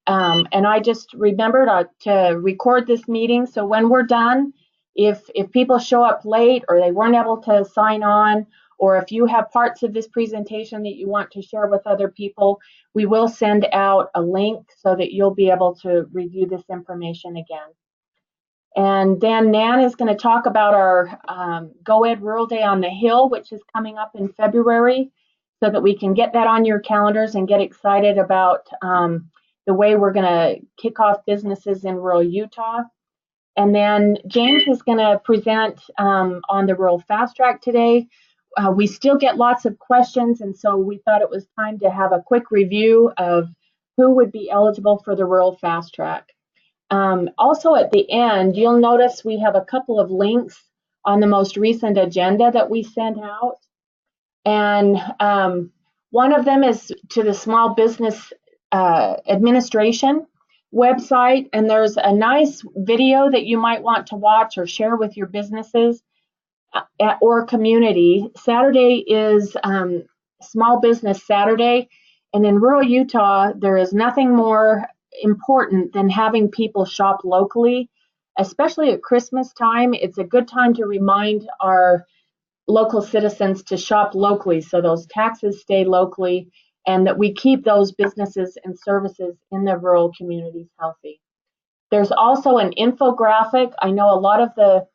And I just remembered to record this meeting. So when we're done, if people show up late or they weren't able to sign on, or if you have parts of this presentation that you want to share with other people, we will send out a link so that you'll be able to review this information again. And then Nan is going to talk about our Go Ed Rural Day on the Hill, which is coming up in February, so that we can get that on your calendars and get excited about the way we're going to kick off businesses in rural Utah. And then James is going to present on the Rural Fast Track today. We still get lots of questions, and so we thought it was time to have a quick review of who would be eligible for the Rural Fast Track. Also at the end, you'll notice we have a couple of links on the most recent agenda that we sent out. And one of them is to the Small Business Administration website, and there's a nice video that you might want to watch or share with your businesses or community. Saturday is Small Business Saturday, and in rural Utah, there is nothing more important than having people shop locally, especially at Christmas time. It's a good time to remind our local citizens to shop locally so those taxes stay locally and that we keep those businesses and services in the rural communities healthy. There's also an infographic. I know a lot of the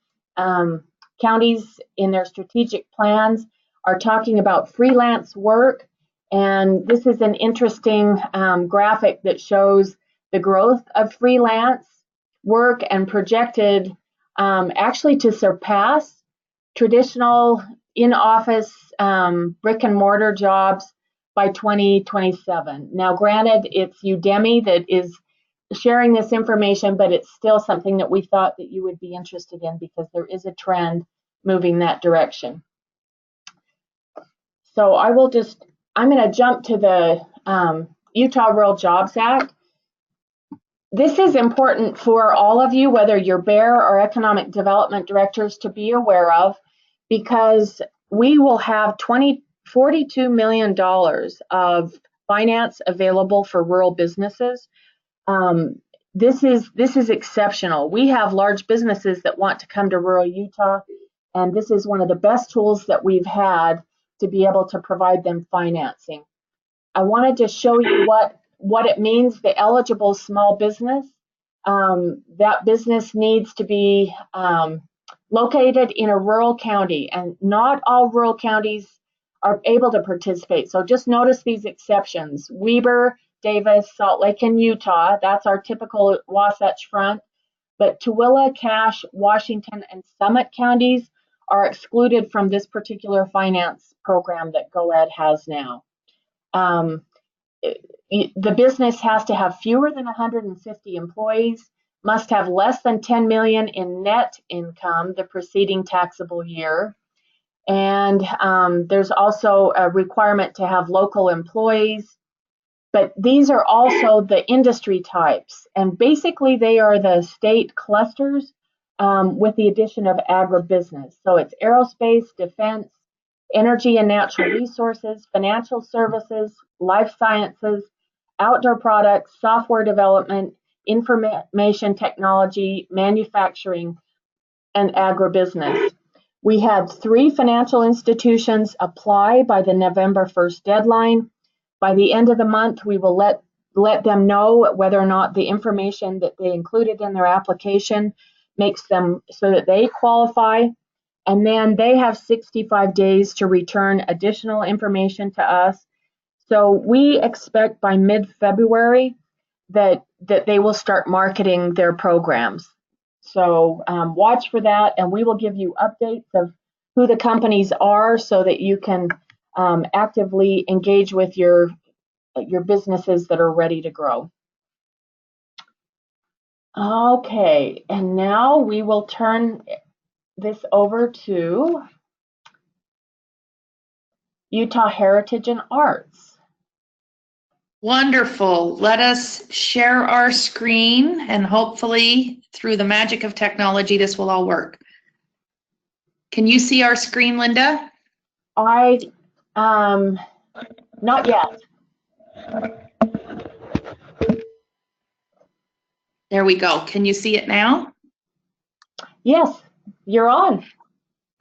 counties in their strategic plans are talking about freelance work, and this is an interesting graphic that shows the growth of freelance work and projected actually to surpass traditional in-office brick and mortar jobs by 2027. Now, granted, it's Udemy that is sharing this information, but it's still something that we thought that you would be interested in because there is a trend moving that direction. So I'm going to jump to the Utah Rural Jobs Act. This is important for all of you, whether you're BEAR or economic development directors, to be aware of, because we will have $42 million of finance available for rural businesses. This is exceptional. We have large businesses that want to come to rural Utah, and this is one of the best tools that we've had to be able to provide them financing. I wanted to show you what it means, the eligible small business. That business needs to be located in a rural county, and not all rural counties are able to participate. So just notice these exceptions. Weber, Davis, Salt Lake, and Utah, that's our typical Wasatch Front. But Tooele, Cache, Washington, and Summit counties are excluded from this particular finance program that GoEd has now. The business has to have fewer than 150 employees, must have less than 10 million in net income the preceding taxable year. And there's also a requirement to have local employees. But these are also the industry types. And basically, they are the state clusters with the addition of agribusiness. So it's aerospace, defense, energy and natural resources, financial services, life sciences, outdoor products, software development, information technology, manufacturing, and agribusiness. We had 3 financial institutions apply by the November 1st deadline. By the end of the month, we will let them know whether or not the information that they included in their application makes them so that they qualify. And then they have 65 days to return additional information to us. So we expect by mid-February that they will start marketing their programs. So watch for that, and we will give you updates of who the companies are so that you can actively engage with your businesses that are ready to grow. Okay, and now we will turn this over to Utah Heritage and Arts. Wonderful. Let us share our screen, and hopefully through the magic of technology, this will all work. Can you see our screen, Linda? Not yet. There we go. Can you see it now? Yes, you're on.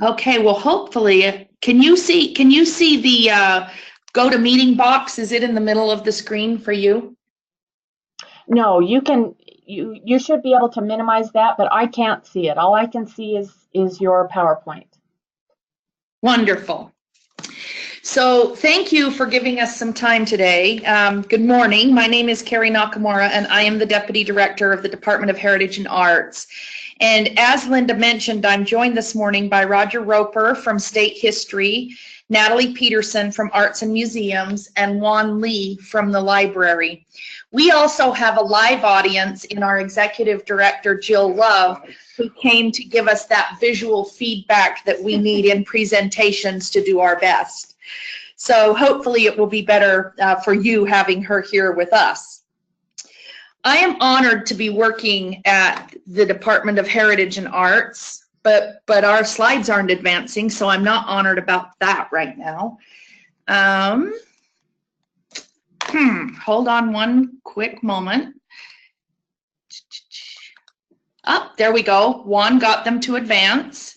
Okay, well, hopefully, can you see the go to meeting box? Is it in the middle of the screen for you? No, you should be able to minimize that, but I can't see it. All I can see is your PowerPoint. Wonderful. So thank you for giving us some time today. Good morning. My name is Carrie Nakamura, and I am the Deputy Director of the Department of Heritage and Arts. And as Linda mentioned, I'm joined this morning by Roger Roper from State History, Natalie Peterson from Arts and Museums, and Juan Lee from the library. We also have a live audience in our Executive Director, Jill Love, who came to give us that visual feedback that we need in presentations to do our best. So hopefully it will be better for you having her here with us. I am honored to be working at the Department of Heritage and Arts, but our slides aren't advancing, so I'm not honored about that right now. Hold on one quick moment. Oh, there we go. Juan got them to advance.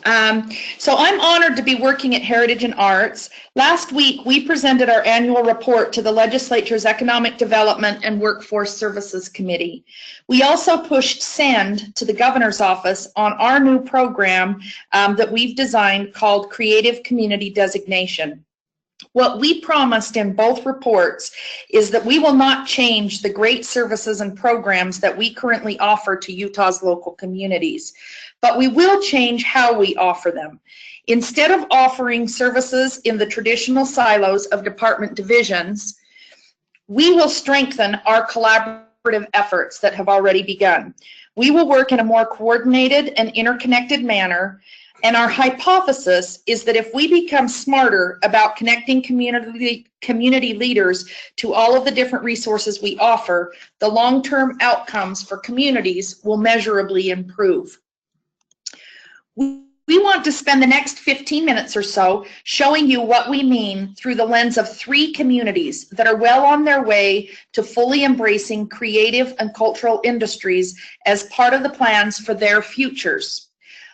So I'm honored to be working at Heritage and Arts. Last week, we presented our annual report to the Legislature's Economic Development and Workforce Services Committee. We also pushed send to the Governor's Office on our new program that we've designed called Creative Community Designation. What we promised in both reports is that we will not change the great services and programs that we currently offer to Utah's local communities, but we will change how we offer them. Instead of offering services in the traditional silos of department divisions, we will strengthen our collaborative efforts that have already begun. We will work in a more coordinated and interconnected manner. And our hypothesis is that if we become smarter about connecting community leaders to all of the different resources we offer, the long-term outcomes for communities will measurably improve. We want to spend the next 15 minutes or so showing you what we mean through the lens of 3 communities that are well on their way to fully embracing creative and cultural industries as part of the plans for their futures.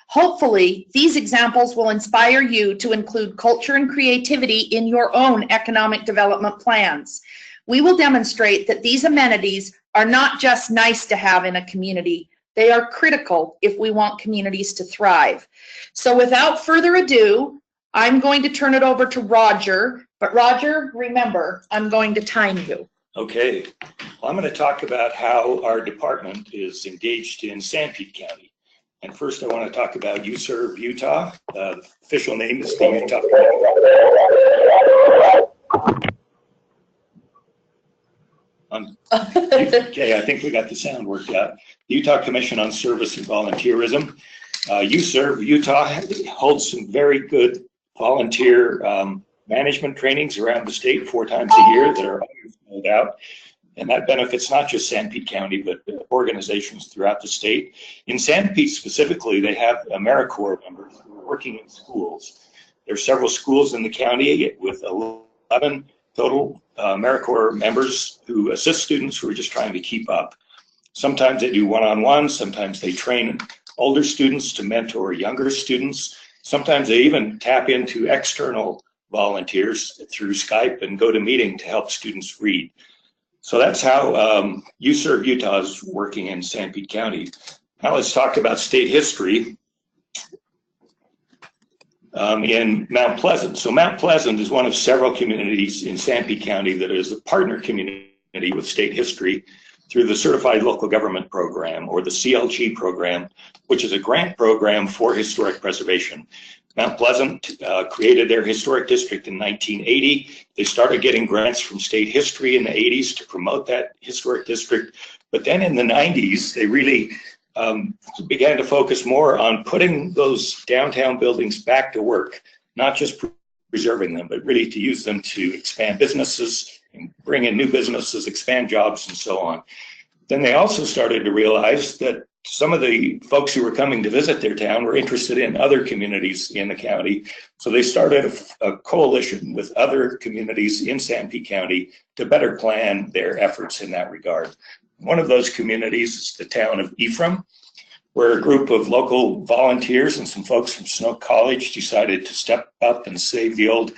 Hopefully, these examples will inspire you to include culture and creativity in your own economic development plans. We will demonstrate that these amenities are not just nice to have in a community, they are critical if we want communities to thrive. So without further ado, I'm going to turn it over to Roger. But Roger, remember, I'm going to time you. Okay, well, I'm going to talk about how our department is engaged in Sanpete County. And first, I want to talk about UServe Utah. The official name is the Utah. Okay, I think we got the sound worked out. The Utah Commission on Service and Volunteerism. UServe Utah holds some very good volunteer management trainings around the state 4 times a year that are rolled out. And that benefits not just Sanpete County, but organizations throughout the state. In Sanpete specifically, they have AmeriCorps members who are working in schools. There are several schools in the county with 11 total AmeriCorps members who assist students who are just trying to keep up. Sometimes they do one-on-one, sometimes they train older students to mentor younger students. Sometimes they even tap into external volunteers through Skype and GoToMeeting to help students read. So that's how UServe Utah is working in Sanpete County. Now let's talk about state history in Mount Pleasant. So Mount Pleasant is one of several communities in Sanpete County that is a partner community with state history through the Certified Local Government Program, or the CLG program, which is a grant program for historic preservation. Mount Pleasant created their historic district in 1980. They started getting grants from state history in the 80s to promote that historic district. But then in the 90s, they really began to focus more on putting those downtown buildings back to work, not just preserving them, but really to use them to expand businesses, and bring in new businesses, expand jobs, and so on. Then they also started to realize that some of the folks who were coming to visit their town were interested in other communities in the county. So they started a coalition with other communities in Sanpete County to better plan their efforts in that regard. One of those communities is the town of Ephraim, where a group of local volunteers and some folks from Snow College decided to step up and save the old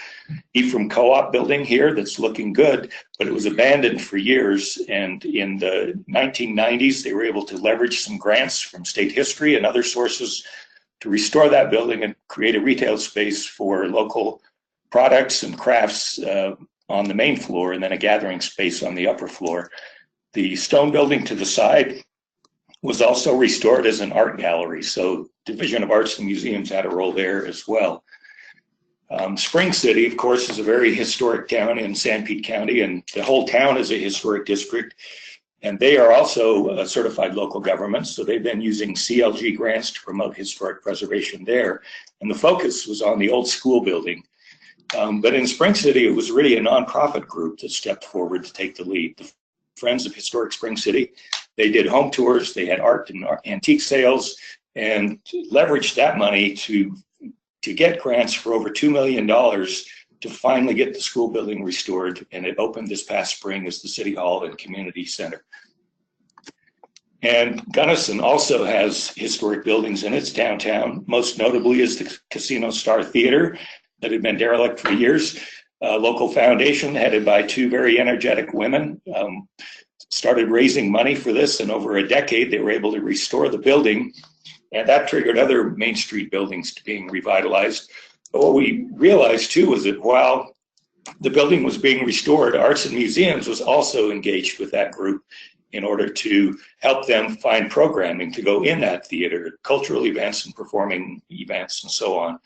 Ephraim Co-op building here that's looking good, but it was abandoned for years. And in the 1990s, they were able to leverage some grants from state history and other sources to restore that building and create a retail space for local products and crafts on the main floor, and then a gathering space on the upper floor. The stone building to the side was also restored as an art gallery, so Division of Arts and Museums had a role there as well. Spring City, of course, is a very historic town in Sanpete County, and the whole town is a historic district. And they are also a certified local government, so they've been using CLG grants to promote historic preservation there. And the focus was on the old school building. But in Spring City, it was really a nonprofit group that stepped forward to take the lead. The Friends of Historic Spring City, they did home tours, they had art and antique sales, and leveraged that money to get grants for over $2 million to finally get the school building restored. And it opened this past spring as the City Hall and Community Center. And Gunnison also has historic buildings in its downtown. Most notably is the Casino Star Theater that had been derelict for years. A local foundation headed by two very energetic women started raising money for this, and over a decade they were able to restore the building, and that triggered other Main Street buildings to being revitalized. But what we realized too was that while the building was being restored, Arts and Museums was also engaged with that group in order to help them find programming to go in that theater, cultural events and performing events and so on.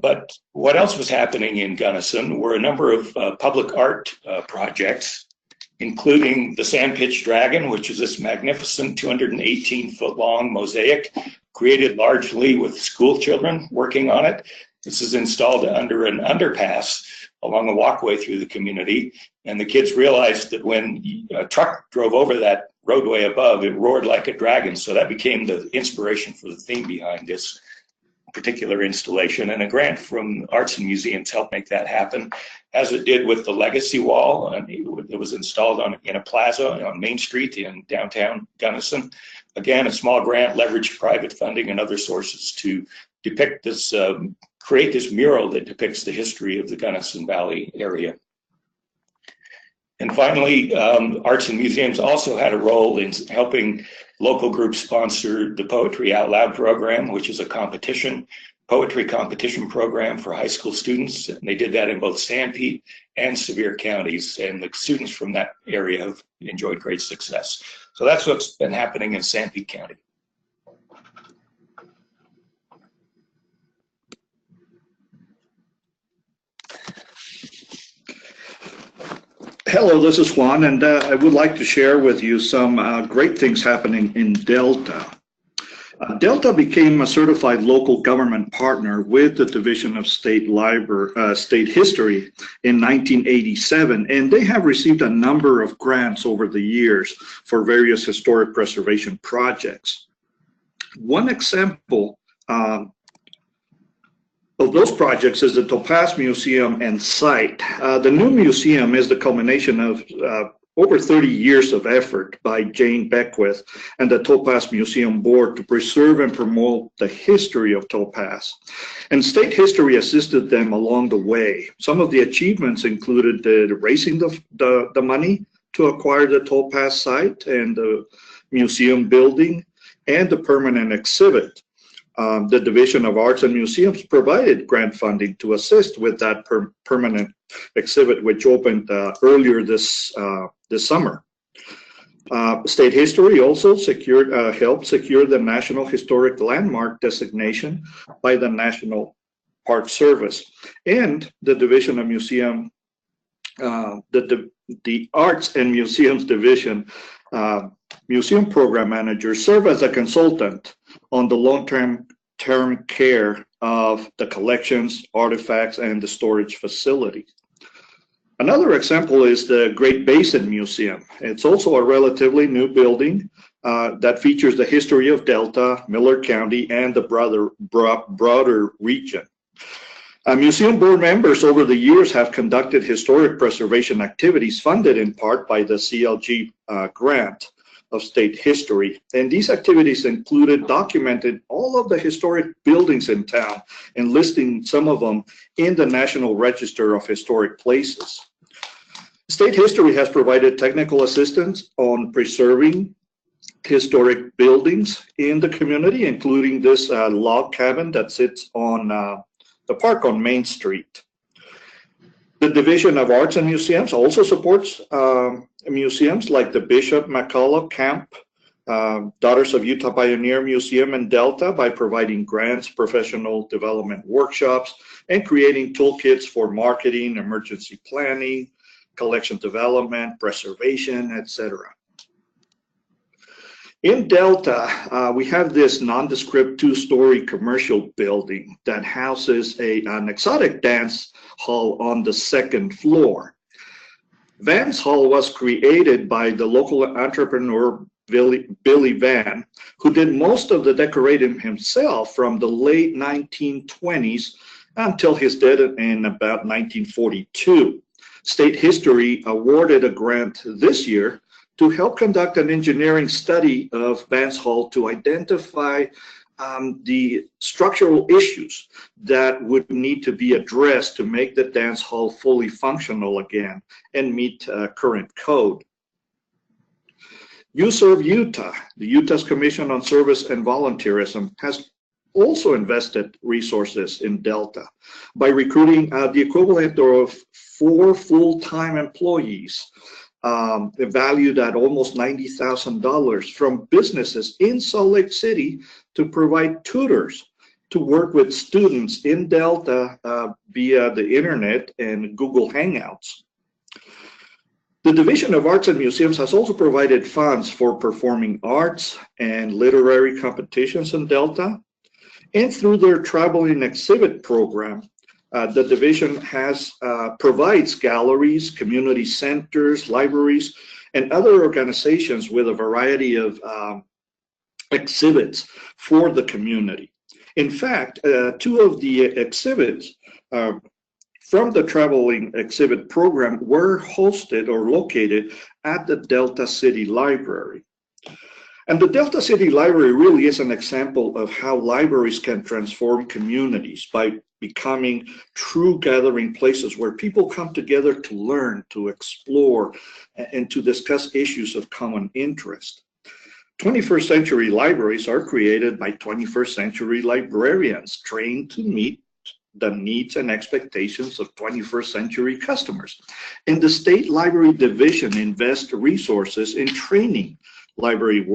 But what else was happening in Gunnison were a number of public art projects, including the Sandpitch Dragon, which is this magnificent 218-foot long mosaic created largely with school children working on it. This is installed under an underpass along a walkway through the community. And the kids realized that when a truck drove over that roadway above, it roared like a dragon. So that became the inspiration for the theme behind this particular installation. And a grant from Arts and Museums helped make that happen, as it did with the Legacy Wall. And it was installed in a plaza on Main Street in downtown Gunnison. Again, a small grant leveraged private funding and other sources to depict this, create this mural that depicts the history of the Gunnison Valley area. And finally, Arts and Museums also had a role in helping local groups sponsor the Poetry Out Loud program, which is a poetry competition program for high school students. And they did that in both Sanpete and Sevier counties, and the students from that area have enjoyed great success. So that's what's been happening in Sanpete County. Hello, this is Juan, and I would like to share with you some great things happening in Delta. Delta became a certified local government partner with the Division of State History in 1987, and they have received a number of grants over the years for various historic preservation projects. One example of those projects is the Topaz Museum and Site. The new museum is the culmination of over 30 years of effort by Jane Beckwith and the Topaz Museum Board to preserve and promote the history of Topaz. And state history assisted them along the way. Some of the achievements included raising the money to acquire the Topaz site and the museum building and the permanent exhibit. The Division of Arts and Museums provided grant funding to assist with that permanent exhibit, which opened earlier this summer. State History also helped secure the National Historic Landmark designation by the National Park Service. And the Division of Museum, the Arts and Museums Division Museum Program Manager serve as a consultant on the long-term care of the collections, artifacts, and the storage facility. Another example is the Great Basin Museum. It's also a relatively new building that features the history of Delta, Miller County, and the broader region. Museum board members over the years have conducted historic preservation activities funded in part by the CLG grant of state history. And these activities included documenting all of the historic buildings in town and listing some of them in the National Register of Historic Places. State history has provided technical assistance on preserving historic buildings in the community, including this log cabin that sits on the park on Main Street. The Division of Arts and Museums also supports museums like the Bishop McCullough Camp, Daughters of Utah Pioneer Museum in Delta by providing grants, professional development workshops, and creating toolkits for marketing, emergency planning, collection development, preservation, etc. In Delta, we have this nondescript two-story commercial building that houses an exotic dance hall on the second floor. Van's Hall was created by the local entrepreneur Billy Van, who did most of the decorating himself from the late 1920s until his death in about 1942. State History awarded a grant this year to help conduct an engineering study of Vance Hall to identify the structural issues that would need to be addressed to make the dance hall fully functional again and meet current code. You Serve Utah, the Utah's Commission on Service and Volunteerism, has also invested resources in Delta by recruiting the equivalent of 4 full-time employees valued at almost $90,000 from businesses in Salt Lake City to provide tutors to work with students in Delta via the internet and Google Hangouts. The Division of Arts and Museums has also provided funds for performing arts and literary competitions in Delta. And through their traveling exhibit program, the division provides galleries, community centers, libraries, and other organizations with a variety of exhibits for the community. In fact, 2 of the exhibits from the traveling exhibit program were hosted or located at the Delta City Library. And the Delta City Library really is an example of how libraries can transform communities by becoming true gathering places where people come together to learn, to explore, and to discuss issues of common interest. 21st century libraries are created by 21st century librarians trained to meet the needs and expectations of 21st century customers. And the State Library Division invests resources in training library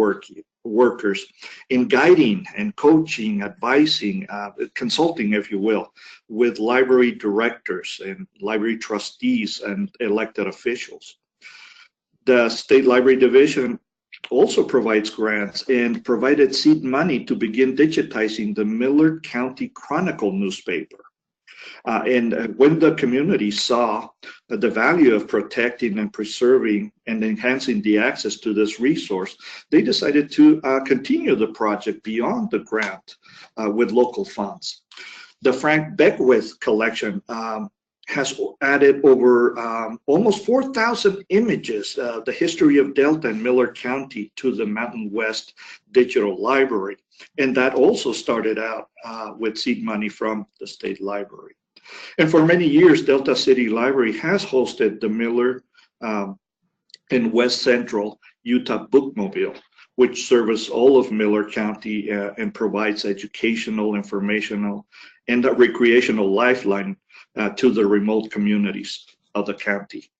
workers, in guiding and coaching, advising, consulting, if you will, with library directors and library trustees and elected officials. The State Library Division also provides grants and provided seed money to begin digitizing the Millard County Chronicle newspaper. And when the community saw the value of protecting and preserving and enhancing the access to this resource, they decided to continue the project beyond the grant with local funds. The Frank Beckwith collection has added over almost 4,000 images, the history of Delta and Millard County, to the Mountain West Digital Library. And that also started out with seed money from the State Library. And for many years, Delta City Library has hosted the Miller and West Central Utah Bookmobile, which serves all of Millard County and provides educational, informational, and a recreational lifeline to the remote communities of the county.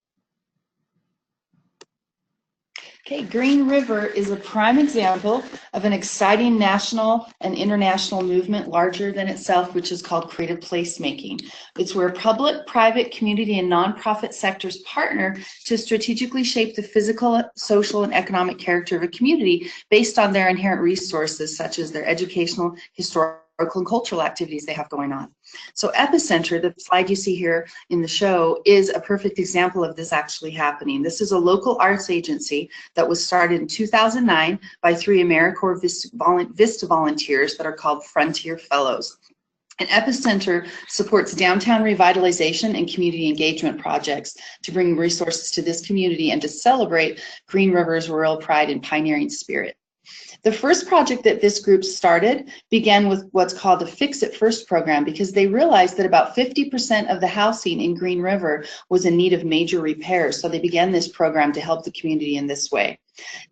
Okay, Green River is a prime example of an exciting national and international movement larger than itself, which is called creative placemaking. It's where public, private, community, and nonprofit sectors partner to strategically shape the physical, social, and economic character of a community based on their inherent resources, such as their educational, historical, and cultural activities they have going on. So Epicenter, the slide you see here in the show, is a perfect example of this actually happening. This is a local arts agency that was started in 2009 by 3 AmeriCorps Vista volunteers that are called Frontier Fellows. And Epicenter supports downtown revitalization and community engagement projects to bring resources to this community and to celebrate Green River's rural pride and pioneering spirit. The first project that this group started began with what's called the Fix It First program, because they realized that about 50% of the housing in Green River was in need of major repairs. So they began this program to help the community in this way.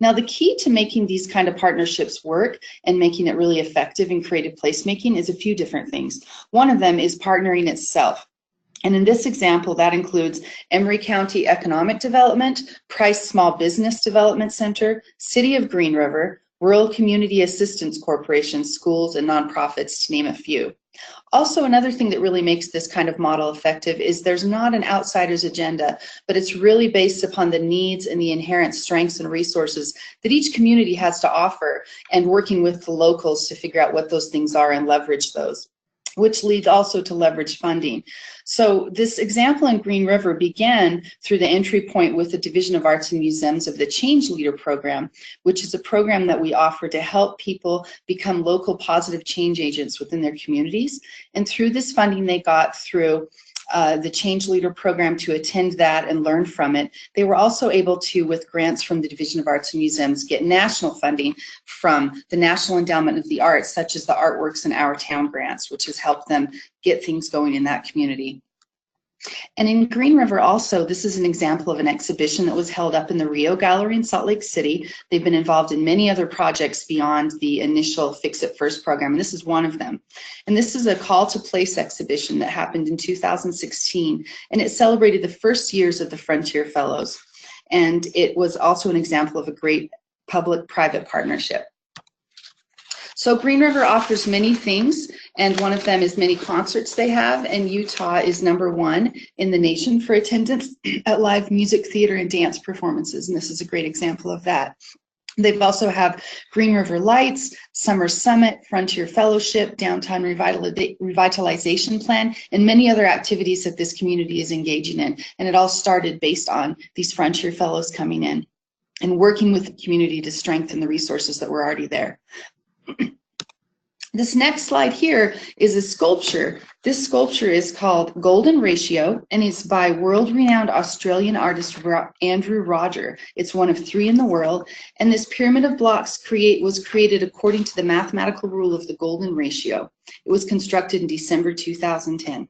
Now, the key to making these kind of partnerships work and making it really effective in creative placemaking is a few different things. One of them is partnering itself. And in this example, that includes Emery County Economic Development, Price Small Business Development Center, City of Green River, Rural Community Assistance Corporation, schools, and nonprofits, to name a few. Also, another thing that really makes this kind of model effective is there's not an outsider's agenda, but it's really based upon the needs and the inherent strengths and resources that each community has to offer, and working with the locals to figure out what those things are and leverage those, which leads also to leverage funding. So this example in Green River began through the entry point with the Division of Arts and Museums of the Change Leader program, which is a program that we offer to help people become local positive change agents within their communities. And through this funding they got through the Change Leader program to attend that and learn from it. They were also able to, with grants from the Division of Arts and Museums, get national funding from the National Endowment of the Arts, such as the Artworks in Our Town grants, which has helped them get things going in that community. And in Green River also, this is an example of an exhibition that was held up in the Rio Gallery in Salt Lake City. They've been involved in many other projects beyond the initial Fix It First program, and this is one of them. And this is a Call to Place exhibition that happened in 2016, and it celebrated the first years of the Frontier Fellows. And it was also an example of a great public-private partnership. So Green River offers many things, and one of them is many concerts they have, and Utah is #1 in the nation for attendance at live music, theater, and dance performances, and this is a great example of that. They've also have Green River Lights, Summer Summit, Frontier Fellowship, Downtown Revitalization Plan, and many other activities that this community is engaging in, and it all started based on these Frontier Fellows coming in and working with the community to strengthen the resources that were already there. This next slide here is a sculpture. This sculpture is called Golden Ratio, and it's by world-renowned Australian artist Andrew Roger. It's one of 3 in the world, and this pyramid of blocks was created according to the mathematical rule of the Golden Ratio. It was constructed in December 2010.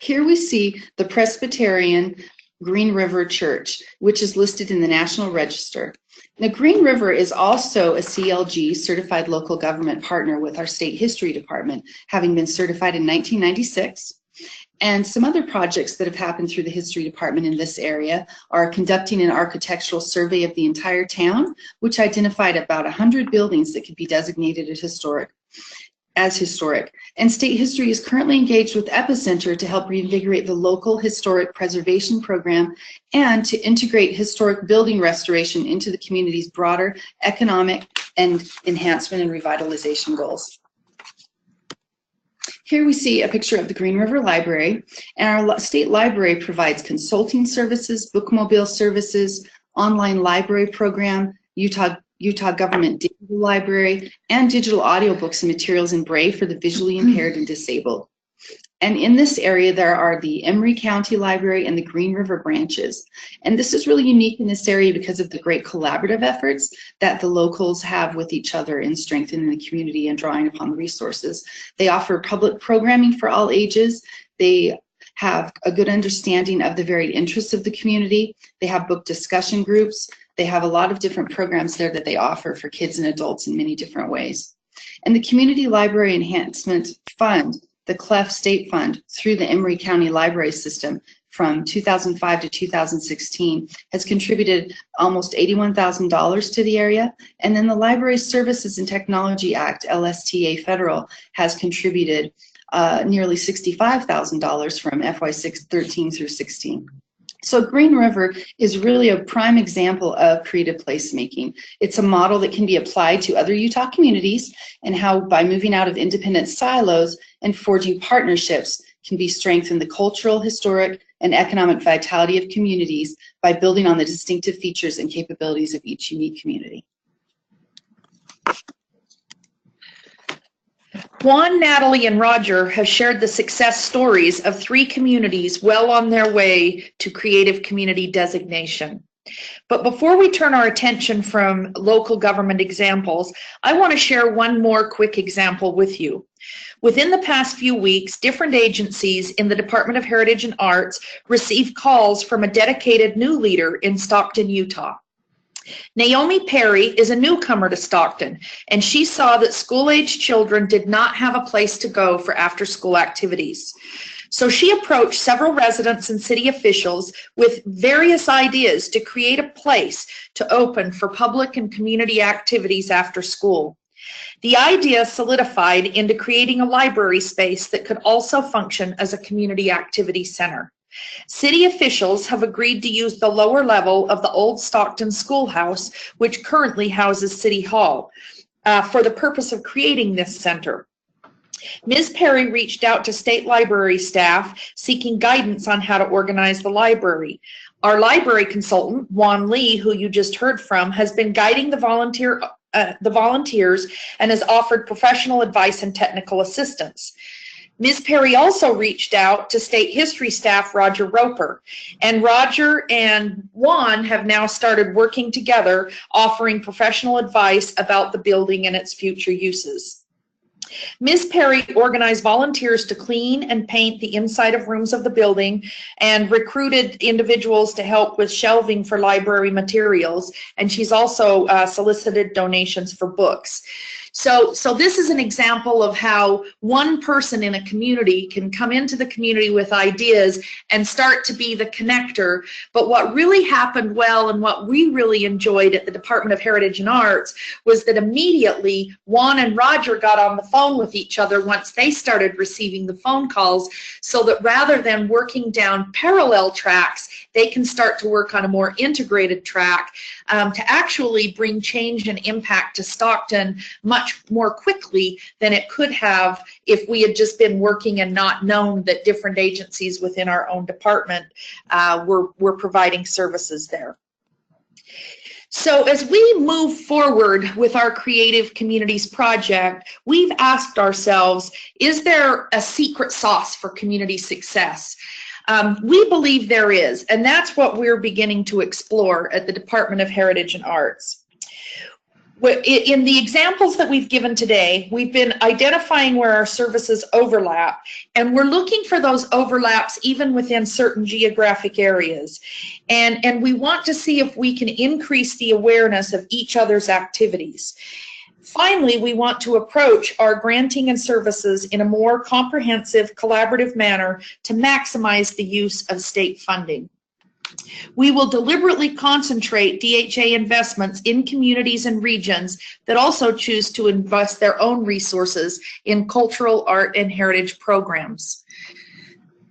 Here we see the Presbyterian Green River Church, which is listed in the National Register. Now, Green River is also a CLG, Certified Local Government Partner, with our State History Department, having been certified in 1996. And some other projects that have happened through the History Department in this area are conducting an architectural survey of the entire town, which identified about 100 buildings that could be designated as historic. And State History is currently engaged with Epicenter to help reinvigorate the local historic preservation program and to integrate historic building restoration into the community's broader economic and enhancement and revitalization goals. Here we see a picture of the Green River Library, and our state library provides consulting services, bookmobile services, online library program, Utah Government Digital Library, and digital audiobooks and materials in Braille for the visually impaired and disabled. And in this area, there are the Emery County Library and the Green River branches. And this is really unique in this area because of the great collaborative efforts that the locals have with each other in strengthening the community and drawing upon the resources. They offer public programming for all ages. They have a good understanding of the varied interests of the community. They have book discussion groups. They have a lot of different programs there that they offer for kids and adults in many different ways. And the Community Library Enhancement Fund, the CLEF State Fund, through the Emery County Library System from 2005 to 2016, has contributed almost $81,000 to the area. And then the Library Services and Technology Act, LSTA Federal, has contributed nearly $65,000 from FY13 through 16. So Green River is really a prime example of creative placemaking. It's a model that can be applied to other Utah communities, and how by moving out of independent silos and forging partnerships can be strengthened the cultural, historic, and economic vitality of communities by building on the distinctive features and capabilities of each unique community. Juan, Natalie, and Roger have shared the success stories of 3 communities well on their way to creative community designation. But before we turn our attention from local government examples, I want to share one more quick example with you. Within the past few weeks, different agencies in the Department of Heritage and Arts received calls from a dedicated new leader in Stockton, Utah. Naomi Perry is a newcomer to Stockton, and she saw that school-aged children did not have a place to go for after-school activities. So she approached several residents and city officials with various ideas to create a place to open for public and community activities after school. The idea solidified into creating a library space that could also function as a community activity center. City officials have agreed to use the lower level of the old Stockton schoolhouse, which currently houses City Hall, for the purpose of creating this center. Ms. Perry reached out to state library staff seeking guidance on how to organize the library. Our library consultant, Juan Lee, who you just heard from, has been guiding the volunteers and has offered professional advice and technical assistance. Ms. Perry also reached out to state history staff Roger Roper, and Roger and Juan have now started working together, offering professional advice about the building and its future uses. Ms. Perry organized volunteers to clean and paint the inside of rooms of the building and recruited individuals to help with shelving for library materials, and she's also solicited donations for books. So this is an example of how one person in a community can come into the community with ideas and start to be the connector. But what really happened well and what we really enjoyed at the Department of Heritage and Arts was that immediately Juan and Roger got on the phone with each other once they started receiving the phone calls, so that rather than working down parallel tracks, they can start to work on a more integrated track to actually bring change and impact to Stockton much more quickly than it could have if we had just been working and not known that different agencies within our own department were providing services there. So as we move forward with our Creative Communities project, we've asked ourselves, is there a secret sauce for community success? We believe there is, and that's what we're beginning to explore at the Department of Heritage and Arts. In the examples that we've given today, we've been identifying where our services overlap, and we're looking for those overlaps even within certain geographic areas. And we want to see if we can increase the awareness of each other's activities. Finally, we want to approach our granting and services in a more comprehensive, collaborative manner to maximize the use of state funding. We will deliberately concentrate DHA investments in communities and regions that also choose to invest their own resources in cultural, art, and heritage programs.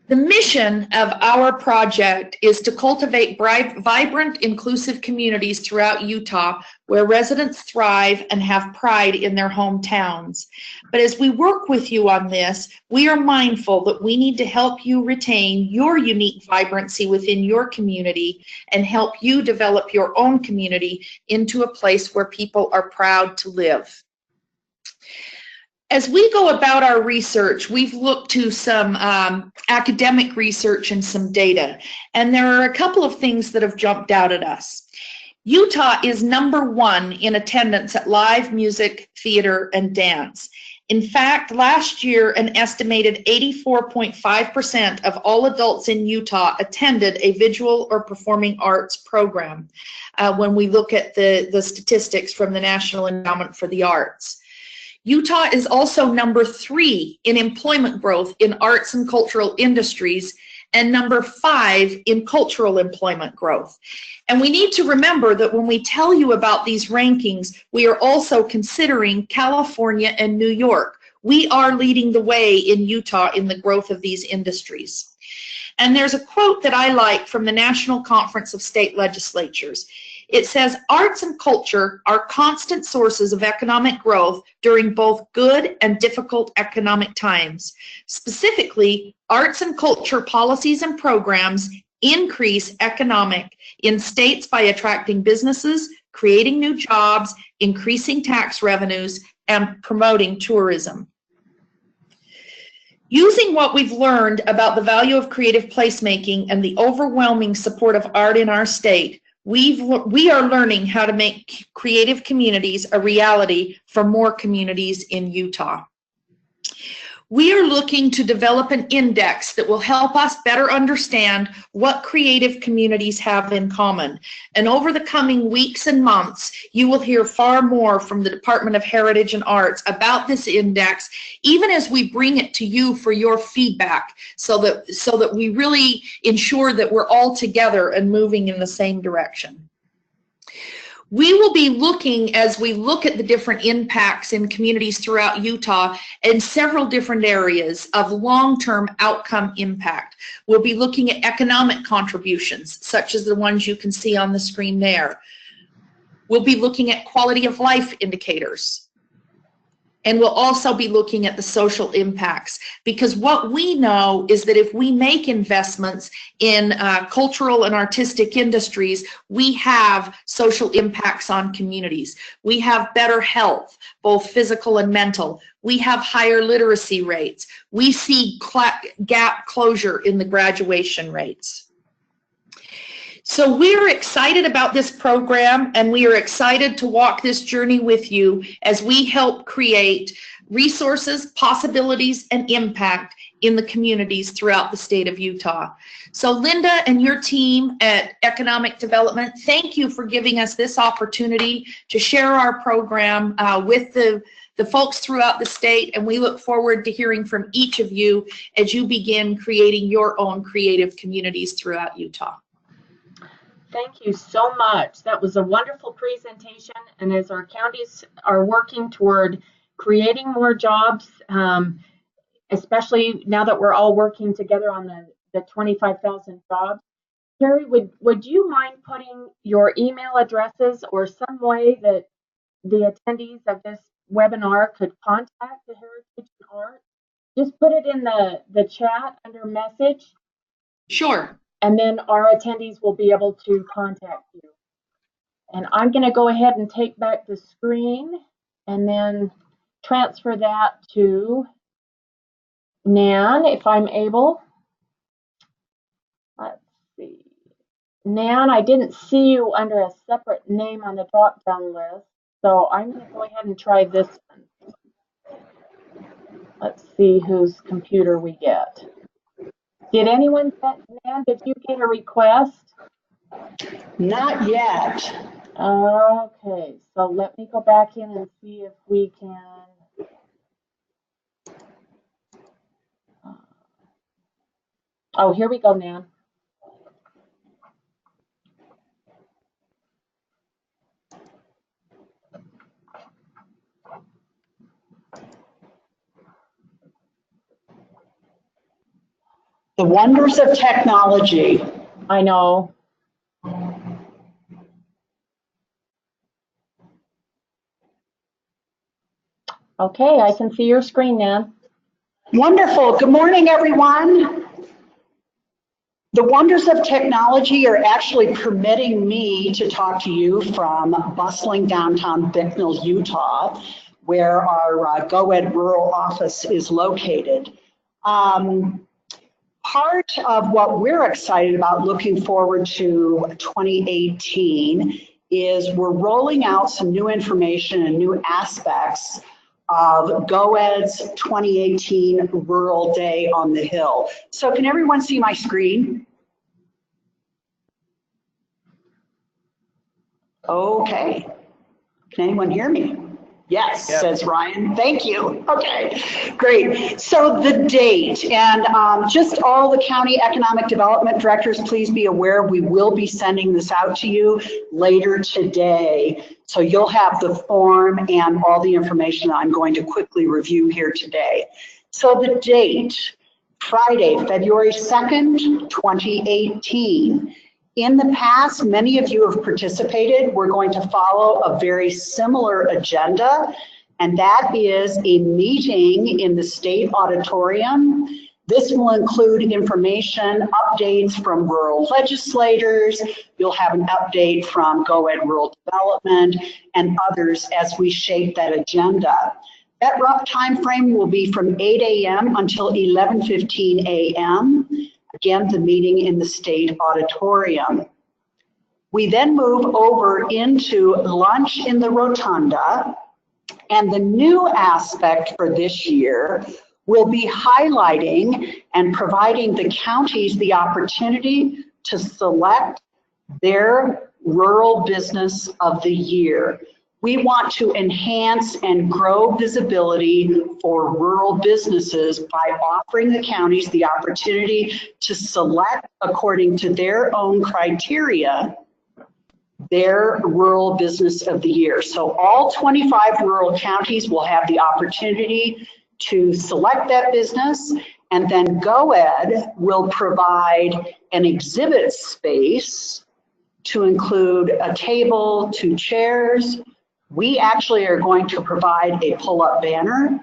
The mission of our project is to cultivate vibrant, inclusive communities throughout Utah where residents thrive and have pride in their hometowns. But as we work with you on this, we are mindful that we need to help you retain your unique vibrancy within your community and help you develop your own community into a place where people are proud to live. As we go about our research, we've looked to some academic research and some data, and there are a couple of things that have jumped out at us. Utah is #1 in attendance at live music, theater, and dance. In fact, last year, an estimated 84.5% of all adults in Utah attended a visual or performing arts program when we look at the statistics from the National Endowment for the Arts. Utah is also #3 in employment growth in arts and cultural industries and #5 in cultural employment growth. And we need to remember that when we tell you about these rankings, we are also considering California and New York. We are leading the way in Utah in the growth of these industries. And there's a quote that I like from the National Conference of State Legislatures. It says, "Arts and culture are constant sources of economic growth during both good and difficult economic times. Specifically, arts and culture policies and programs increase economic in states by attracting businesses, creating new jobs, increasing tax revenues, and promoting tourism." Using what we've learned about the value of creative placemaking and the overwhelming support of art in our state, we are learning how to make creative communities a reality for more communities in Utah. We are looking to develop an index that will help us better understand what creative communities have in common. And over the coming weeks and months, you will hear far more from the Department of Heritage and Arts about this index, even as we bring it to you for your feedback, so that we really ensure that we're all together and moving in the same direction. We will be looking, as we look at the different impacts in communities throughout Utah, in several different areas of long-term outcome impact. We'll be looking at economic contributions, such as the ones you can see on the screen there. We'll be looking at quality of life indicators. And we'll also be looking at the social impacts, because what we know is that if we make investments in cultural and artistic industries, we have social impacts on communities. We have better health, both physical and mental. We have higher literacy rates. We see gap closure in the graduation rates. So we're excited about this program, and we are excited to walk this journey with you as we help create resources, possibilities, and impact in the communities throughout the state of Utah. So Linda and your team at Economic Development, thank you for giving us this opportunity to share our program with the folks throughout the state, and we look forward to hearing from each of you as you begin creating your own creative communities throughout Utah. Thank you so much. That was a wonderful presentation. And as our counties are working toward creating more jobs, especially now that we're all working together on the 25,000 jobs, Terry, would you mind putting your email addresses or some way that the attendees of this webinar could contact the Heritage and Art? Just put it in the chat under message. Sure. And then our attendees will be able to contact you. And I'm going to go ahead and take back the screen and then transfer that to Nan, if I'm able. Let's see. Nan, I didn't see you under a separate name on the drop-down list, so I'm going to go ahead and try this one. Let's see whose computer we get. Did anyone, Nan, did you get a request? Not yet. Okay, so let me go back in and see if we can. Oh, here we go, Nan. The wonders of technology. I know. Okay, I can see your screen, Nan. Wonderful. Good morning, everyone. The wonders of technology are actually permitting me to talk to you from bustling downtown Bicknell, Utah, where our GoEd rural office is located. Part of what we're excited about looking forward to 2018 is we're rolling out some new information and new aspects of GoEd's 2018 Rural Day on the Hill. So can everyone see my screen? Okay. Can anyone hear me? Yes, yep. Says Ryan. Thank you. Okay, great. So the date, and just all the county economic development directors, please be aware we will be sending this out to you later today. So you'll have the form and all the information that I'm going to quickly review here today. So the date, Friday, February 2nd, 2018. In the past, many of you have participated. We're going to follow a very similar agenda, and that is a meeting in the state auditorium. This will include information, updates from rural legislators. You'll have an update from GoEd Rural Development and others as we shape that agenda. That rough time frame will be from 8 a.m. until 11:15 a.m. Again, the meeting in the State Auditorium. We then move over into lunch in the Rotunda, and the new aspect for this year will be highlighting and providing the counties the opportunity to select their rural business of the year. We want to enhance and grow visibility for rural businesses by offering the counties the opportunity to select, according to their own criteria, their rural business of the year. So all 25 rural counties will have the opportunity to select that business, and then GoEd will provide an exhibit space to include a table, 2 chairs. We actually are going to provide a pull-up banner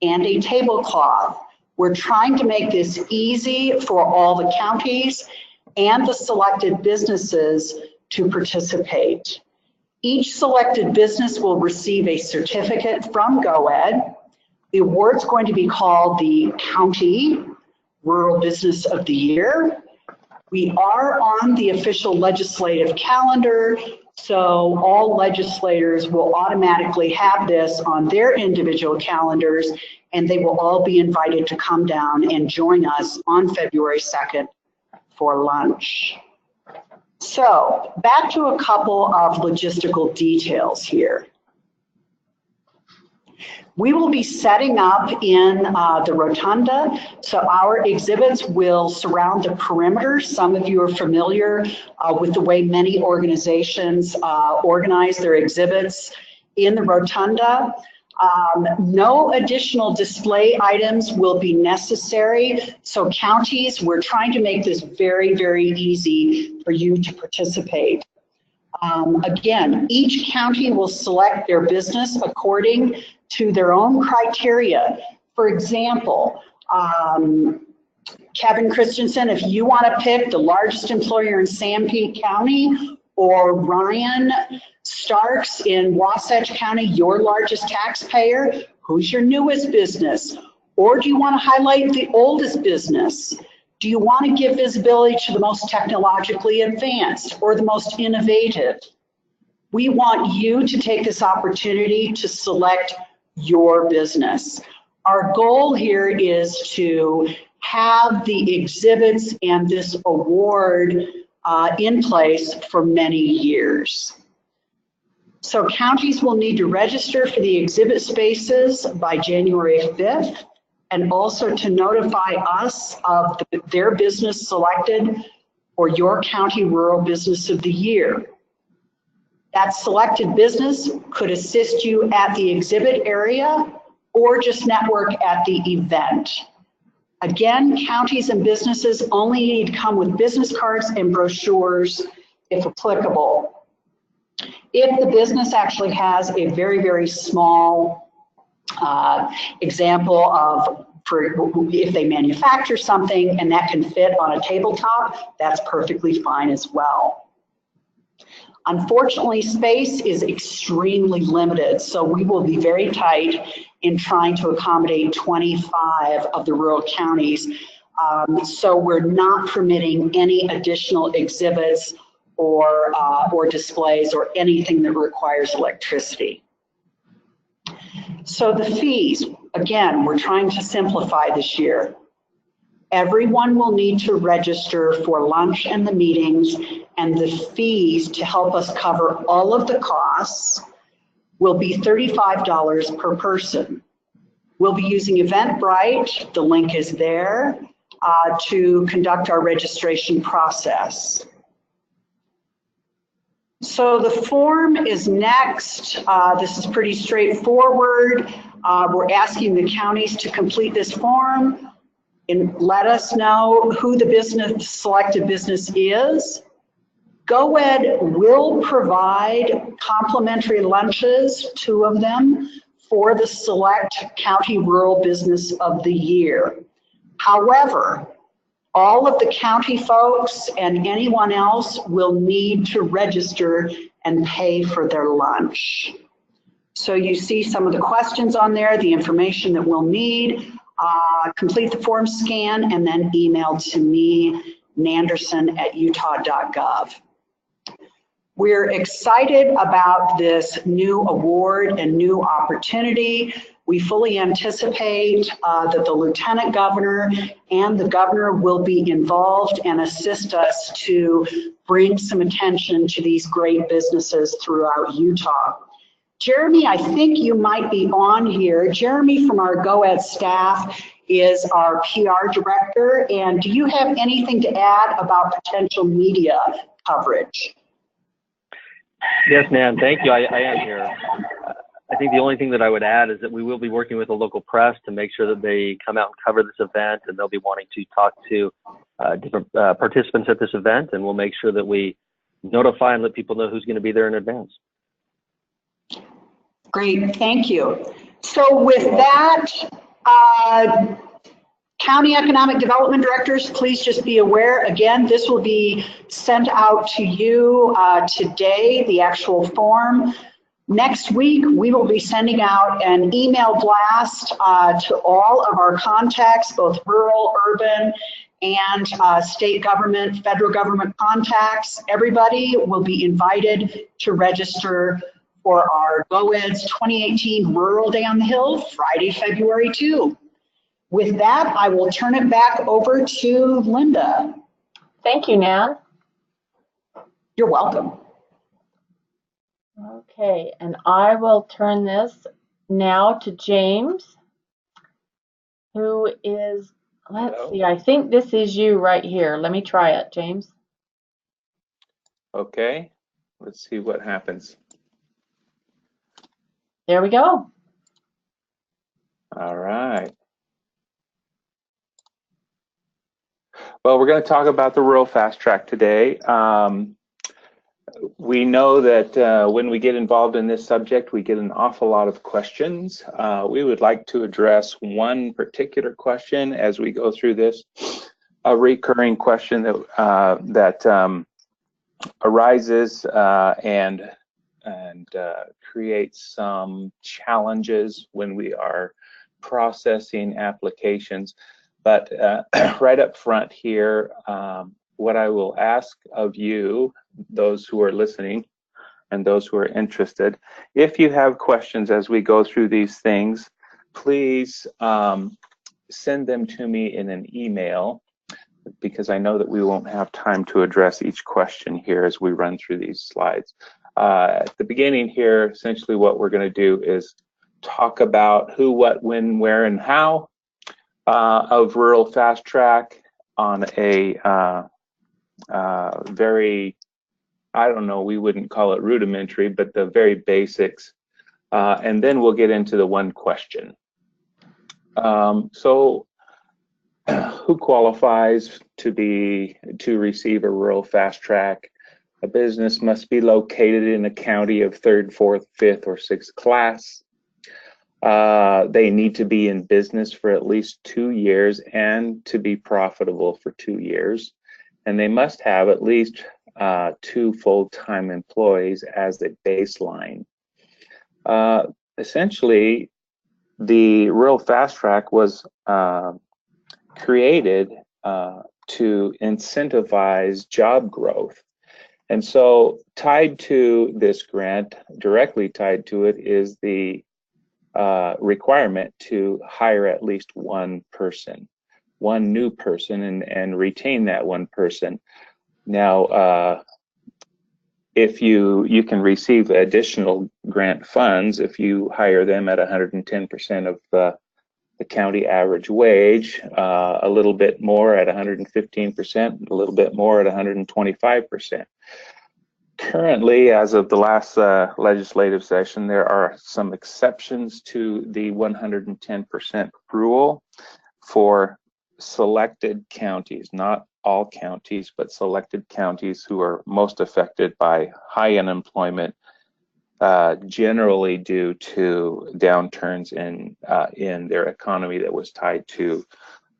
and a tablecloth. We're trying to make this easy for all the counties and the selected businesses to participate. Each selected business will receive a certificate from GoEd. The award's going to be called the County Rural Business of the Year. We are on the official legislative calendar, so all legislators will automatically have this on their individual calendars, and they will all be invited to come down and join us on February 2nd for lunch. So back to a couple of logistical details here. We will be setting up in the Rotunda, so our exhibits will surround the perimeter. Some of you are familiar with the way many organizations organize their exhibits in the Rotunda. No additional display items will be necessary. So counties, we're trying to make this very, very easy for you to participate. Again, each county will select their business according to their own criteria. For example, Kevin Christensen, if you want to pick the largest employer in Sanpete County, or Ryan Starks in Wasatch County, your largest taxpayer, who's your newest business? Or do you want to highlight the oldest business? Do you want to give visibility to the most technologically advanced or the most innovative? We want you to take this opportunity to select your business. Our goal here is to have the exhibits and this award in place for many years. So counties will need to register for the exhibit spaces by January 5th, and also to notify us of their business selected for your county rural business of the year. That selected business could assist you at the exhibit area or just network at the event. Again, counties and businesses only need to come with business cards and brochures if applicable. If the business actually has a very, very small example of, if they manufacture something and that can fit on a tabletop, that's perfectly fine as well. Unfortunately, space is extremely limited, so we will be very tight in trying to accommodate 25 of the rural counties. So we're not permitting any additional exhibits or displays or anything that requires electricity. So the fees, again, we're trying to simplify this year. Everyone will need to register for lunch and the meetings, and the fees to help us cover all of the costs will be $35 per person. We'll be using Eventbrite, the link is there, to conduct our registration process. So the form is next. This is pretty straightforward. We're asking the counties to complete this form and let us know who the selected business is. GoEd will provide complimentary lunches, 2 of them, for the select county rural business of the year. However, all of the county folks and anyone else will need to register and pay for their lunch. So you see some of the questions on there, the information that we'll need. Complete the form scan and then email to me, nanderson@utah.gov. We're excited about this new award and new opportunity. We fully anticipate that the Lieutenant Governor and the Governor will be involved and assist us to bring some attention to these great businesses throughout Utah. Jeremy, I think you might be on here. Jeremy from our GoEd staff is our PR director. And do you have anything to add about potential media coverage? Yes, Nan, thank you. I am here. I think the only thing that I would add is that we will be working with the local press to make sure that they come out and cover this event, and they'll be wanting to talk to different participants at this event, and we'll make sure that we notify and let people know who's going to be there in advance. Great, thank you. So with that, County Economic Development Directors, please just be aware, again, this will be sent out to you today, the actual form. Next week, we will be sending out an email blast to all of our contacts, both rural, urban, and state government, federal government contacts. Everybody will be invited to register for our GoEd's 2018 Rural Day on the Hill, Friday, February 2. With that, I will turn it back over to Linda. Thank you, Nan. You're welcome. Okay, and I will turn this now to James, who is, let's see, I think this is you right here. Let me try it, James. Okay, let's see what happens. There we go. All right. Well, we're going to talk about the Rural Fast Track today. We know that when we get involved in this subject, we get an awful lot of questions. We would like to address one particular question as we go through this, a recurring question that arises and creates some challenges when we are processing applications. But right up front here, what I will ask of you, those who are listening and those who are interested, if you have questions as we go through these things, please send them to me in an email, because I know that we won't have time to address each question here as we run through these slides. At the beginning here, essentially what we're going to do is talk about who, what, when, where, and how of Rural Fast Track on a very, I don't know, we wouldn't call it rudimentary, but the very basics. And then we'll get into the one question. So who qualifies to receive a Rural Fast Track? A business must be located in a county of 3rd, 4th, 5th, or 6th class. They need to be in business for at least 2 years and to be profitable for 2 years. And they must have at least 2 full-time employees as a baseline. Essentially, the Rural Fast Track was created to incentivize job growth. And so tied to this grant, directly tied to it, is the requirement to hire at least one person, one new person, and retain that one person. Now, if you can receive additional grant funds if you hire them at 110% of the county average wage, a little bit more at 115%, a little bit more at 125%. Currently, as of the last legislative session, there are some exceptions to the 110% rule for selected counties, not all counties, but selected counties who are most affected by high unemployment, generally due to downturns in their economy that was tied to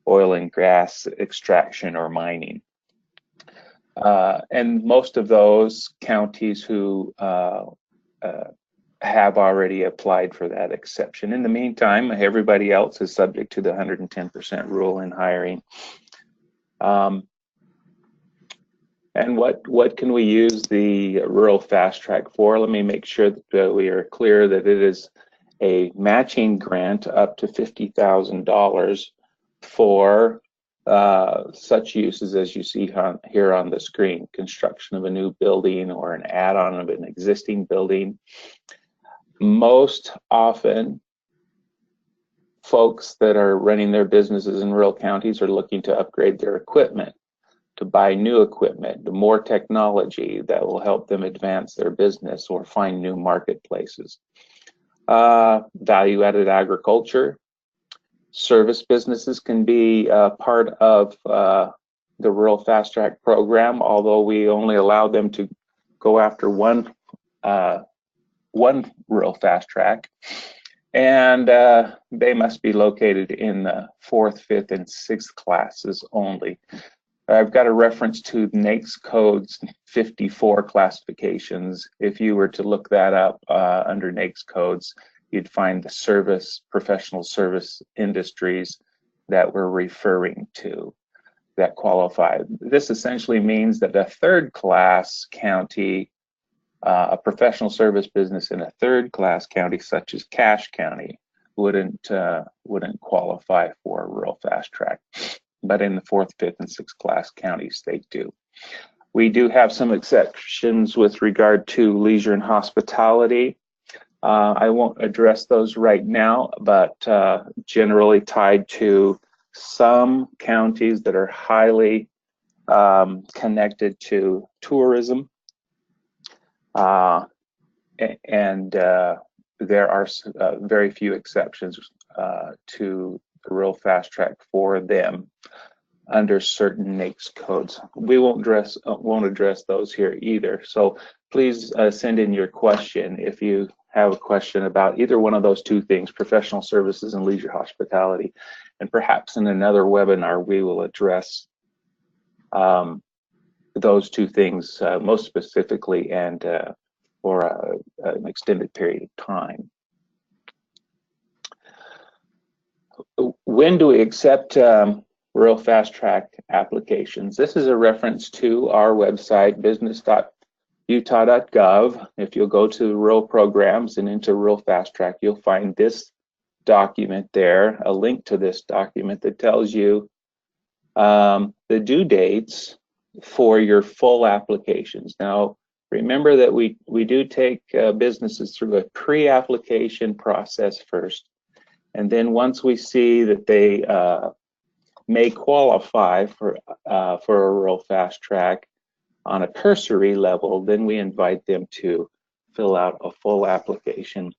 oil and gas extraction or mining. And most of those counties who have already applied for that exception. In the meantime, everybody else is subject to the 110% rule in hiring. And what can we use the rural fast track for? Let me make sure that we are clear that it is a matching grant up to $50,000 for such uses as you see here on the screen: construction of a new building or an add-on of an existing building. Most often, folks that are running their businesses in rural counties are looking to upgrade their equipment, to buy new equipment, to more technology that will help them advance their business or find new marketplaces. Value-added agriculture, service businesses can be part of the Rural Fast Track program, although we only allow them to go after one Rural Fast Track, and they must be located in the 4th, 5th, and 6th classes only. I've got a reference to NAICS codes 54 classifications. If you were to look that up under NAICS codes, you'd find the professional service industries that we're referring to that qualify. This essentially means that a 3rd class county, a professional service business in a 3rd class county, such as Cache County, wouldn't qualify for a rural fast track. But in the 4th, 5th, and 6th class counties, they do. We do have some exceptions with regard to leisure and hospitality. I won't address those right now, but generally tied to some counties that are highly connected to tourism. And there are very few exceptions to the rural fast track for them under certain NAICS codes. We won't address those here either. So please send in your question if you have a question about either one of those two things, professional services and leisure hospitality. And perhaps in another webinar, we will address those two things most specifically and for an extended period of time. When do we accept rural fast track applications? This is a reference to our website, business.utah.gov. If you'll go to rural programs and into rural fast track, you'll find this document there, a link to this document that tells you the due dates for your full applications. Now, remember that we do take businesses through a pre-application process first. And then once we see that they may qualify for a rural fast track on a cursory level, then we invite them to fill out a full application.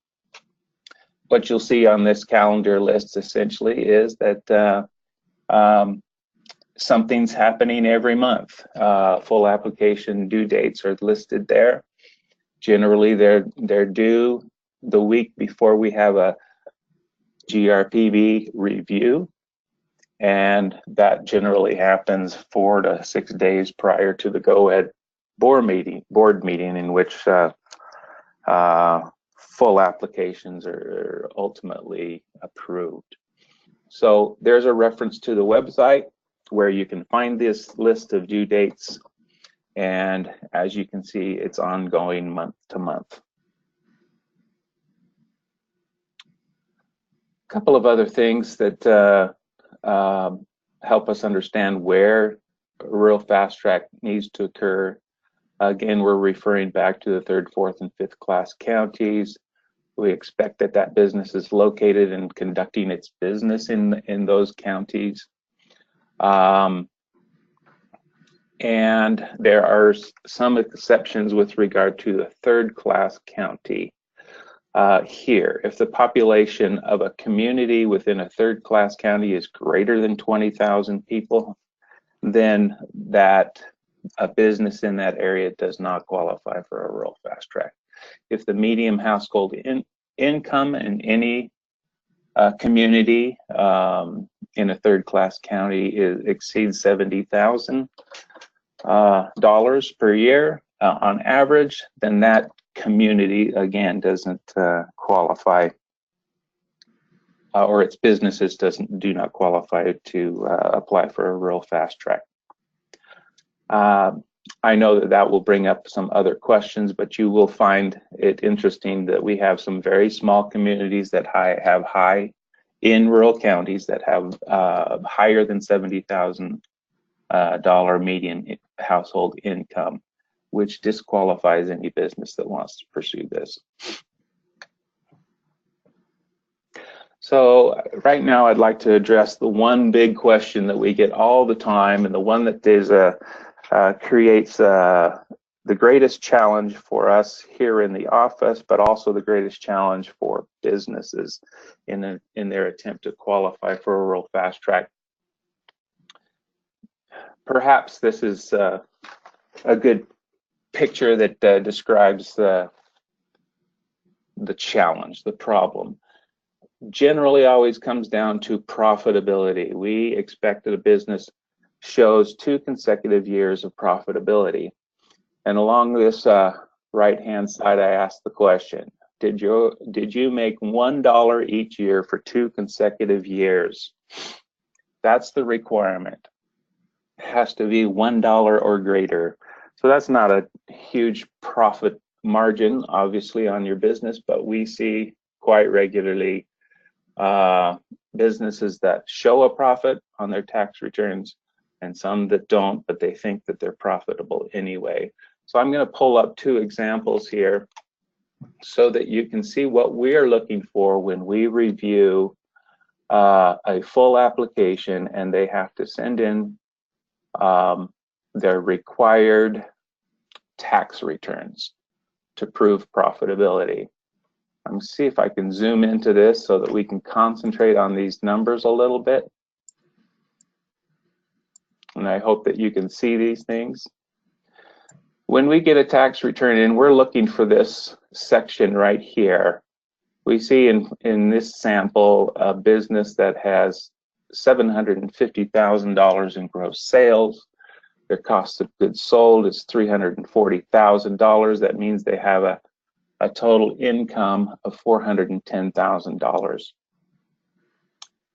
What you'll see on this calendar list essentially is that something's happening every month. Full application due dates are listed there. Generally, they're due the week before we have a GRPB review, and that generally happens 4 to 6 days prior to the go-ahead board meeting in which full applications are ultimately approved. So there's a reference to the website where you can find this list of due dates, and as you can see, it's ongoing month to month. A couple of other things that help us understand where a rural fast track needs to occur. Again, we're referring back to the 3rd, 4th, and 5th class counties. We expect that that business is located and conducting its business in those counties. And there are some exceptions with regard to the 3rd class county. Here, if the population of a community within a 3rd class county is greater than 20,000 people, then a business in that area does not qualify for a rural fast track. If the median household income in any community in a 3rd class county exceeds $70,000 per year on average, then that community, again, doesn't qualify, or its businesses do not qualify to apply for a rural fast track. I know that will bring up some other questions, but you will find it interesting that we have some very small communities that have high in rural counties that have higher than $70,000 median household income, which disqualifies any business that wants to pursue this. So right now I'd like to address the one big question that we get all the time, and the one that is creates the greatest challenge for us here in the office, but also the greatest challenge for businesses in their attempt to qualify for a rural fast track. Perhaps this is a good picture that describes the challenge, the problem. Generally always comes down to profitability. We expect that a business shows 2 consecutive years of profitability. And along this right-hand side, I asked the question, did you make $1 each year for 2 consecutive years? That's the requirement. It has to be $1 or greater. So that's not a huge profit margin, obviously, on your business, but we see quite regularly businesses that show a profit on their tax returns and some that don't, but they think that they're profitable anyway. So I'm going to pull up 2 examples here so that you can see what we're looking for when we review a full application and they have to send in their required tax returns to prove profitability. I'm going to see if I can zoom into this so that we can concentrate on these numbers a little bit. And I hope that you can see these things. When we get a tax return in, we're looking for this section right here. We see in this sample a business that has $750,000 in gross sales. Their cost of goods sold is $340,000. That means they have a total income of $410,000.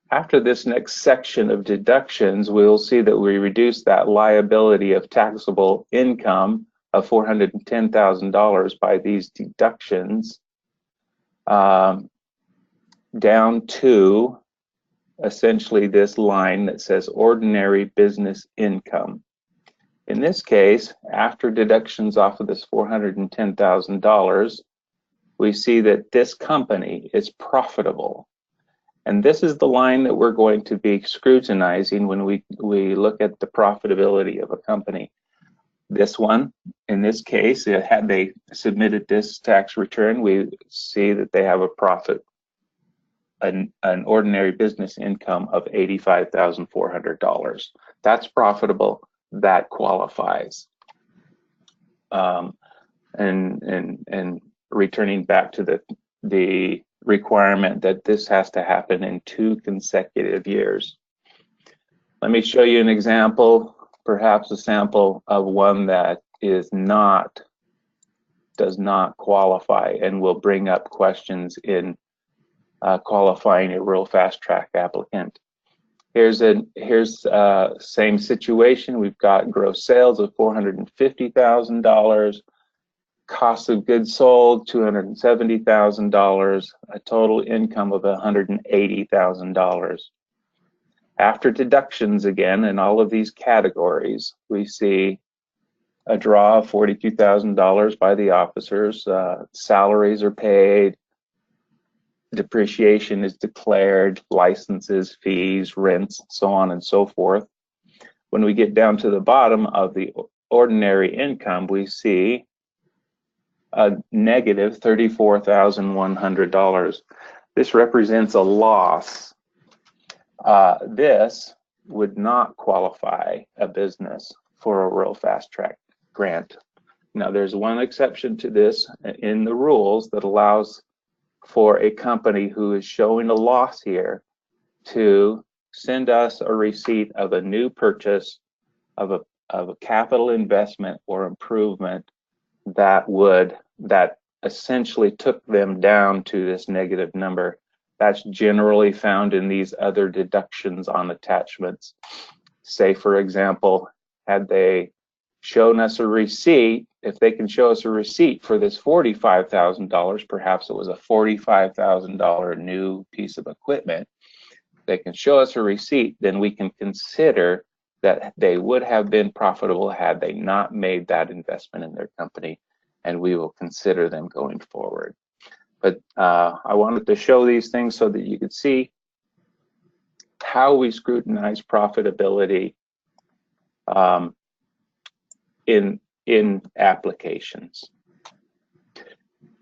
After this next section of deductions, we'll see that we reduce that liability of taxable income of $410,000 by these deductions down to essentially this line that says ordinary business income. In this case, after deductions off of this $410,000, we see that this company is profitable. And this is the line that we're going to be scrutinizing when we look at the profitability of a company. This one, in this case, had they submitted this tax return, we see that they have a profit, an ordinary business income of $85,400. That's profitable. That qualifies. And returning back to the requirement that this has to happen in 2 consecutive years. Let me show you an example, perhaps a sample of one that does not qualify and will bring up questions in qualifying a rural fast track applicant. Here's same situation. We've got gross sales of $450,000, cost of goods sold $270,000, a total income of $180,000. After deductions again in all of these categories, we see a draw of $42,000 by the officers, salaries are paid, depreciation is declared, licenses, fees, rents, so on and so forth. When we get down to the bottom of the ordinary income, we see a negative $34,100. This represents a loss. This would not qualify a business for a rural fast track grant. Now, there's one exception to this in the rules that allows for a company who is showing a loss here to send us a receipt of a new purchase of a capital investment or improvement that essentially took them down to this negative number. That's generally found in these other deductions on attachments. Say, for example, had they shown us a receipt, if they can show us a receipt for this $45,000, perhaps it was a $45,000 new piece of equipment, they can show us a receipt, then we can consider that they would have been profitable had they not made that investment in their company, and we will consider them going forward. But I wanted to show these things so that you could see how we scrutinize profitability in applications.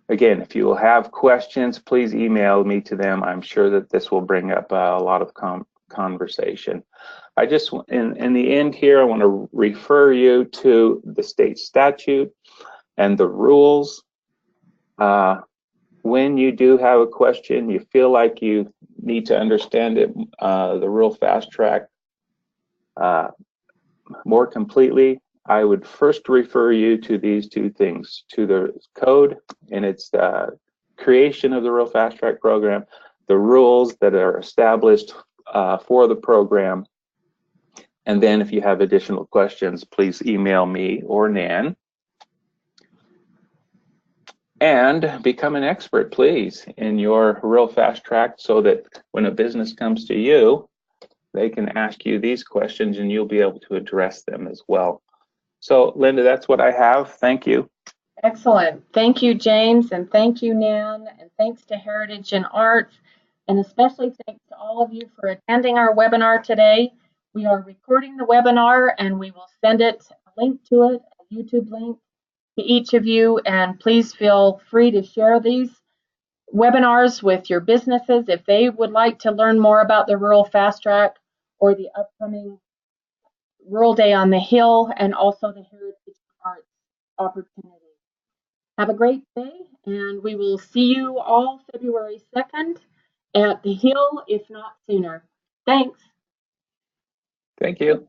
Again, if you will have questions, please email me to them. I'm sure that this will bring up a lot of conversation. I just, in the end here, I want to refer you to the state statute and the rules. When you do have a question, you feel like you need to understand it, the rural fast track more completely, I would first refer you to these two things, to the code and its creation of the Rural Fast Track program, the rules that are established for the program, and then if you have additional questions, please email me or Nan. And become an expert, please, in your Rural Fast Track so that when a business comes to you, they can ask you these questions and you'll be able to address them as well. So, Linda, that's what I have. Thank you. Excellent. Thank you, James, and thank you, Nan, and thanks to Heritage and Arts, and especially thanks to all of you for attending our webinar today. We are recording the webinar and we will send it, a link to it, a YouTube link to each of you, and please feel free to share these webinars with your businesses if they would like to learn more about the Rural Fast Track or the upcoming Rural Day on the Hill and also the Heritage Arts opportunity. Have a great day, and we will see you all February 2nd at the Hill, if not sooner. Thanks. Thank you.